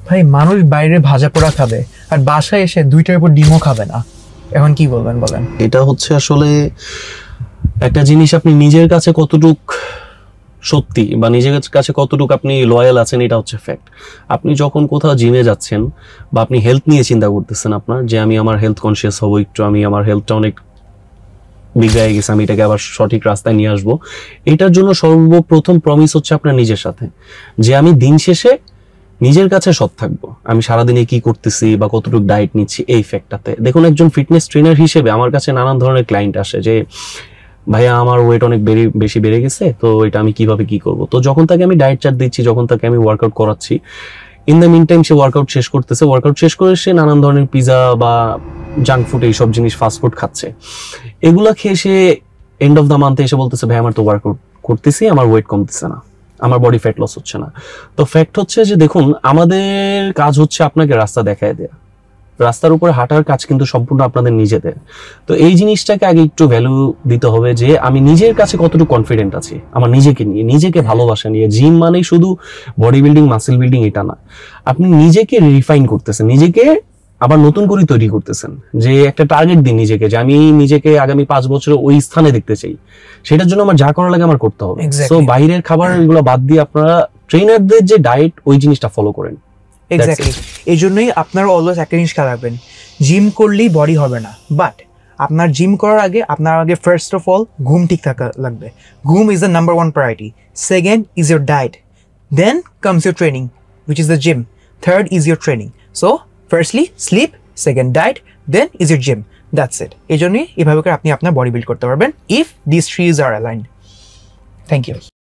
ভাই মানুষ বাইরে ভাজা পোড়া খাবে আর বাসায় এসে 2টার উপর ডিমও খাবে না, এখন কি বলবেন বলেন? এটা হচ্ছে আসলে একটা জিনিস, আপনি নিজের কাছে কতটুক সত্যি বা নিজের কাছে কতটুকু আপনি লয়াল আছেন, এটা হচ্ছে ফ্যাক্ট। আপনি যখন কোথাও জিমে যাচ্ছেন বা আপনি হেলথ নিয়ে চিন্তা করতেছেন আপনার, যে আমি আমার হেলথ কনসিয়াস হবো একটু, আমি আমার হেলথটা অনেক বিগড়ে গেছে, আমি এটাকে আবার সঠিক রাস্তায় নিয়ে আসবো, এটার জন্য সর্বপ্রথম প্রমিস হচ্ছে আপনার নিজের সাথে, যে আমি দিন শেষে নিজের কাছে সৎ থাকবো, আমি সারাদিনে কি করতেছি বা কতটুকু ডায়েট নিচ্ছি এই ফ্যাক্টটাতে। দেখুন, একজন ফিটনেস ট্রেনার হিসেবে আমার কাছে নানান ধরনের ক্লায়েন্ট আসে যে ভাইয়া আমার ওয়েট অনেক বেশি বেড়ে গেছে, তো এটা আমি কিভাবে কি করব। তো যখন তাকে আমি ডায়েট চার্ট দিচ্ছি, যখন তাকে আমি ওয়ার্কআউট করাচ্ছি, ইন দ্য মিন টাইম সে ওয়ার্কআউট শেষ করতেছে, ওয়ার্কআউট শেষ করে সে নানান ধরনের পিজা বা জাঙ্ক ফুড এইসব জিনিস ফাস্টফুড খাচ্ছে। এগুলা খেয়ে সে এন্ড অফ দ্য মান্থে এসে বলতেছে ভাই আমার তো ওয়ার্কআউট করতেছি, আমার ওয়েট কমতেছে না, আমার বডি ফ্যাট লস হচ্ছে না। তো ফ্যাক্ট হচ্ছে যে দেখুন, আমাদের কাজ হচ্ছে আপনাকে রাস্তা দেখায় দেয়া, রাস্তার উপরে হাঁটার কাজ কিন্তু সম্পূর্ণ আপনাদের নিজেদের। তো এই জিনিসটাকে আগে একটু ভ্যালু দিতে হবে, যে আমি নিজের কাছে কতটুকু কনফিডেন্ট আছি আমার নিজেকে নিয়ে, নিজেকে ভালোবাসা নিয়ে। জিম মানেই শুধু বডি বিল্ডিং, মাসেল বিল্ডিং এটা না, আপনি নিজেকে রিফাইন করতেছেন, নিজেকে আবার নতুন করে তৈরি করতেছেন, যে একটা টার্গেট দিন নিজেকে, যে আমি নিজেকে আগামী 5 বছরে ওই স্থানে দেখতে চাই, সেটার জন্য আমার যা করা লাগে আমার করতে হবে। তো বাইরের খাবার এগুলো বাদ দিয়ে আপনারা ট্রেনারদের যে ডায়েট ওই জিনিসটা ফলো করেন। এক্স্যাক্টলি, এই জন্যই আপনারা অলওয়েজ একটা জিনিস খেয়াল রাখবেন, জিম করলেই বডি হবে না, বাট আপনার জিম করার আগে আপনার আগে ফার্স্ট অফ অল ঘুম ঠিক থাকা লাগবে। ঘুম is the number 1 priority, second is your diet, then comes your training which is the gym, third is your training. So firstly sleep, second diet, then is your gym, that's it. এই জন্যই এভাবে করে আপনি আপনার body build করতে পারবেন if this threes are aligned. Thank you.